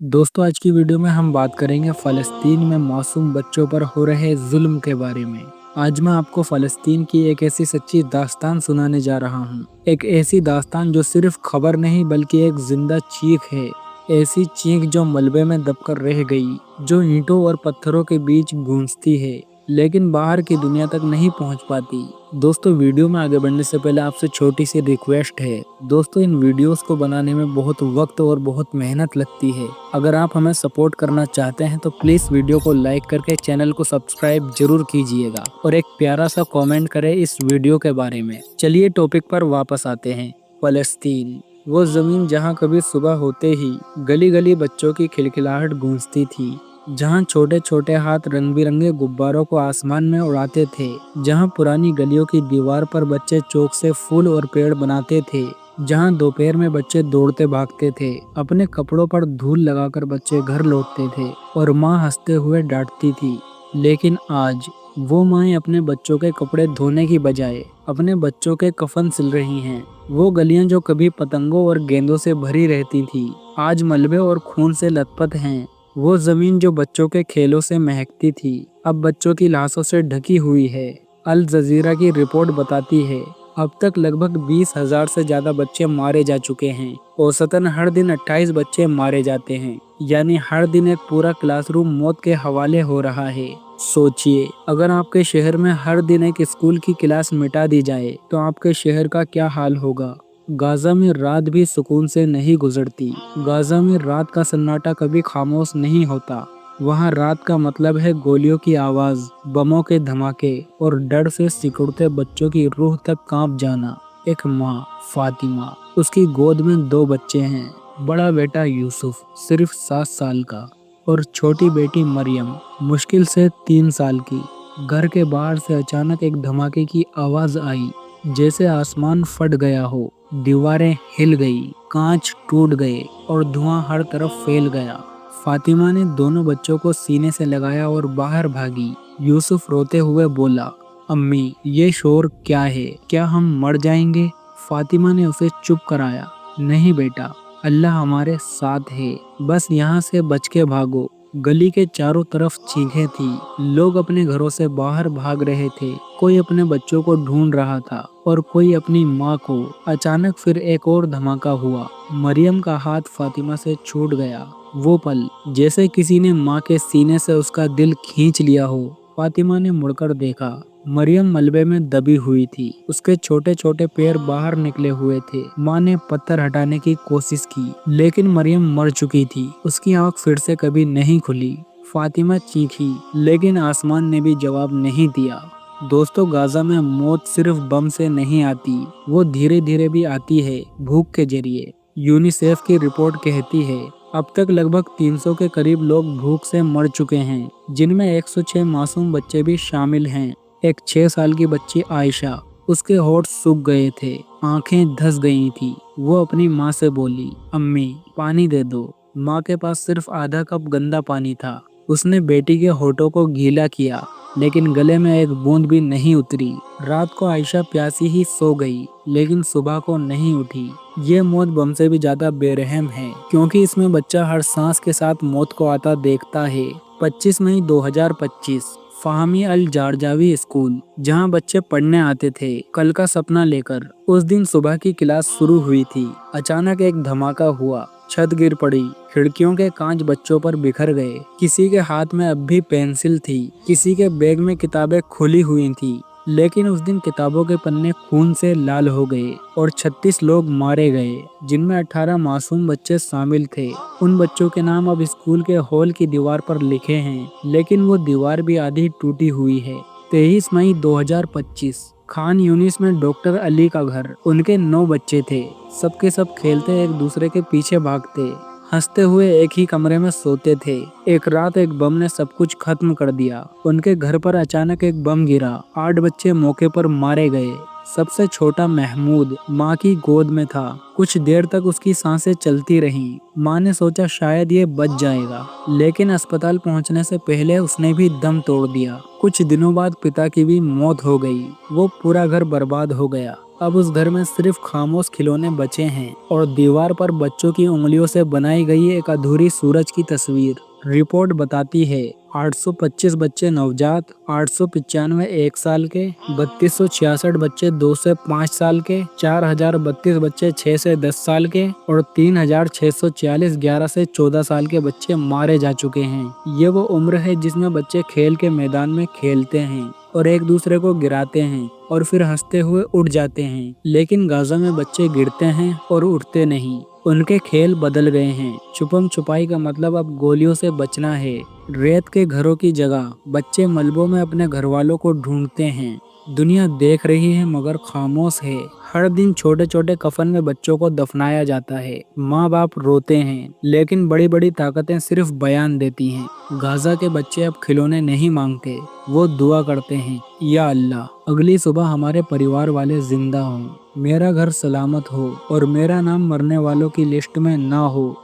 दोस्तों आज की वीडियो में हम बात करेंगे फ़लस्तीन में मासूम बच्चों पर हो रहे जुल्म के बारे में। आज मैं आपको फ़लस्तीन की एक ऐसी सच्ची दास्तान सुनाने जा रहा हूँ। एक ऐसी दास्तान जो सिर्फ खबर नहीं बल्कि एक जिंदा चीख है। ऐसी चीख जो मलबे में दबकर रह गई, जो ईंटों और पत्थरों के बीच गूंजती है लेकिन बाहर की दुनिया तक नहीं पहुंच पाती। दोस्तों वीडियो में आगे बढ़ने से पहले आपसे छोटी सी रिक्वेस्ट है। दोस्तों इन वीडियोस को बनाने में बहुत वक्त और बहुत मेहनत लगती है। अगर आप हमें सपोर्ट करना चाहते हैं तो प्लीज वीडियो को लाइक करके चैनल को सब्सक्राइब जरूर कीजिएगा और एक प्यारा सा कमेंट करें इस वीडियो के बारे में। चलिए टॉपिक पर वापस आते हैं। फ़लस्तीन, वो जमीन जहाँ कभी सुबह होते ही गली गली बच्चों की खिलखिलाहट गूंजती थी, जहाँ छोटे छोटे हाथ रंग बिरंगे गुब्बारों को आसमान में उड़ाते थे, जहाँ पुरानी गलियों की दीवार पर बच्चे चौक से फूल और पेड़ बनाते थे, जहाँ दोपहर में बच्चे दौड़ते भागते थे, अपने कपड़ों पर धूल लगाकर बच्चे घर लौटते थे और माँ हंसते हुए डांटती थी। लेकिन आज वो माएँ अपने बच्चों के कपड़े धोने की बजाय अपने बच्चों के कफन सिल रही हैं। वो गलियां जो कभी पतंगों और गेंदों से भरी रहती थी, आज मलबे और खून से लथपथ हैं। वो जमीन जो बच्चों के खेलों से महकती थी, अब बच्चों की लाशों से ढकी हुई है। अल जजीरा की रिपोर्ट बताती है अब तक लगभग 20,000 से ज्यादा बच्चे मारे जा चुके हैं। औसतन हर दिन 28 बच्चे मारे जाते हैं, यानी हर दिन एक पूरा क्लासरूम मौत के हवाले हो रहा है। सोचिए, अगर आपके शहर में हर दिन एक स्कूल की क्लास मिटा दी जाए तो आपके शहर का क्या हाल होगा। गाजा में रात भी सुकून से नहीं गुजरती। गाजा में रात का सन्नाटा कभी खामोश नहीं होता। वहाँ रात का मतलब है गोलियों की आवाज, बमों के धमाके और डर से सिकुड़ते बच्चों की रूह तक कांप जाना। एक माँ फातिमा, उसकी गोद में 2 बच्चे हैं। बड़ा बेटा यूसुफ सिर्फ 7 साल का और छोटी बेटी मरियम मुश्किल से 3 साल की। घर के बाहर से अचानक एक धमाके की आवाज आई, जैसे आसमान फट गया हो। दीवारें हिल गई, कांच टूट गए और धुआं हर तरफ फैल गया। फातिमा ने दोनों बच्चों को सीने से लगाया और बाहर भागी। यूसुफ रोते हुए बोला, अम्मी ये शोर क्या है, क्या हम मर जाएंगे। फातिमा ने उसे चुप कराया, नहीं बेटा, अल्लाह हमारे साथ है, बस यहाँ से बच के भागो। गली के चारों तरफ चीखें थी, लोग अपने घरों से बाहर भाग रहे थे। कोई अपने बच्चों को ढूंढ रहा था और कोई अपनी माँ को। अचानक फिर एक और धमाका हुआ। मरियम का हाथ फातिमा से छूट गया। वो पल जैसे किसी ने माँ के सीने से उसका दिल खींच लिया हो। फातिमा ने मुड़कर देखा, मरियम मलबे में दबी हुई थी, उसके छोटे छोटे पैर बाहर निकले हुए थे। माँ ने पत्थर हटाने की कोशिश की, लेकिन मरियम मर चुकी थी। उसकी आंख फिर से कभी नहीं खुली। फातिमा चीखी, लेकिन आसमान ने भी जवाब नहीं दिया। दोस्तों गाजा में मौत सिर्फ बम से नहीं आती, वो धीरे धीरे भी आती है, भूख के जरिए। यूनिसेफ की रिपोर्ट कहती है अब तक लगभग 300 के करीब लोग भूख से मर चुके हैं, जिनमें 106 मासूम बच्चे भी शामिल हैं। एक 6 साल की बच्ची आयशा, उसके होंठ सूख गए थे, आंखें धंस गई थी। वो अपनी माँ से बोली, अम्मी पानी दे दो। माँ के पास सिर्फ आधा कप गंदा पानी था। उसने बेटी के होठों को गीला किया, लेकिन गले में एक बूंद भी नहीं उतरी। रात को आयशा प्यासी ही सो गई, लेकिन सुबह को नहीं उठी। ये मौत बम से भी ज्यादा बेरहम है, क्योंकि इसमें बच्चा हर सांस के साथ मौत को आता देखता है। 25 मई 2025, फाहमी अल जारजावी स्कूल, जहां बच्चे पढ़ने आते थे कल का सपना लेकर। उस दिन सुबह की क्लास शुरू हुई थी। अचानक एक धमाका हुआ, छत गिर पड़ी, खिड़कियों के कांच बच्चों पर बिखर गए। किसी के हाथ में अब भी पेंसिल थी, किसी के बैग में किताबें खुली हुई थी। लेकिन उस दिन किताबों के पन्ने खून से लाल हो गए और 36 लोग मारे गए, जिनमें 18 मासूम बच्चे शामिल थे। उन बच्चों के नाम अब स्कूल के हॉल की दीवार पर लिखे हैं, लेकिन वो दीवार भी आधी टूटी हुई है। 23 मई 2025, खान यूनिस में डॉक्टर अली का घर। उनके 9 बच्चे थे, सबके सब खेलते, एक दूसरे के पीछे भागते, हंसते हुए एक ही कमरे में सोते थे। एक रात एक बम ने सब कुछ खत्म कर दिया। उनके घर पर अचानक एक बम गिरा, 8 बच्चे मौके पर मारे गए। सबसे छोटा महमूद माँ की गोद में था। कुछ देर तक उसकी सांसें चलती रहीं। माँ ने सोचा शायद ये बच जाएगा, लेकिन अस्पताल पहुंचने से पहले उसने भी दम तोड़ दिया। कुछ दिनों बाद पिता की भी मौत हो गई। वो पूरा घर बर्बाद हो गया। अब उस घर में सिर्फ खामोश खिलौने बचे हैं और दीवार पर बच्चों की उंगलियों से बनाई गई एक अधूरी सूरज की तस्वीर। रिपोर्ट बताती है 825 बच्चे नवजात, 895 1 साल के, 3266 बच्चे 2 से 5 साल के, 4032 बच्चे 6 से 10 साल के और 3646 11 से 14 साल के बच्चे मारे जा चुके हैं। ये वो उम्र है जिसमें बच्चे खेल के मैदान में खेलते हैं और एक दूसरे को गिराते हैं और फिर हंसते हुए उठ जाते हैं। लेकिन गाजा में बच्चे गिरते हैं और उठते नहीं। उनके खेल बदल गए हैं। छुपम छुपाई का मतलब अब गोलियों से बचना है। रेत के घरों की जगह बच्चे मलबों में अपने घर वालों को ढूंढते हैं। दुनिया देख रही है मगर खामोश है। हर दिन छोटे छोटे कफन में बच्चों को दफनाया जाता है। माँ बाप रोते हैं लेकिन बड़ी बड़ी ताकतें सिर्फ बयान देती हैं। गाजा के बच्चे अब खिलौने नहीं मांगते, वो दुआ करते हैं, या अल्लाह अगली सुबह हमारे परिवार वाले जिंदा हों, मेरा घर सलामत हो और मेरा नाम मरने वालों की लिस्ट में ना हो।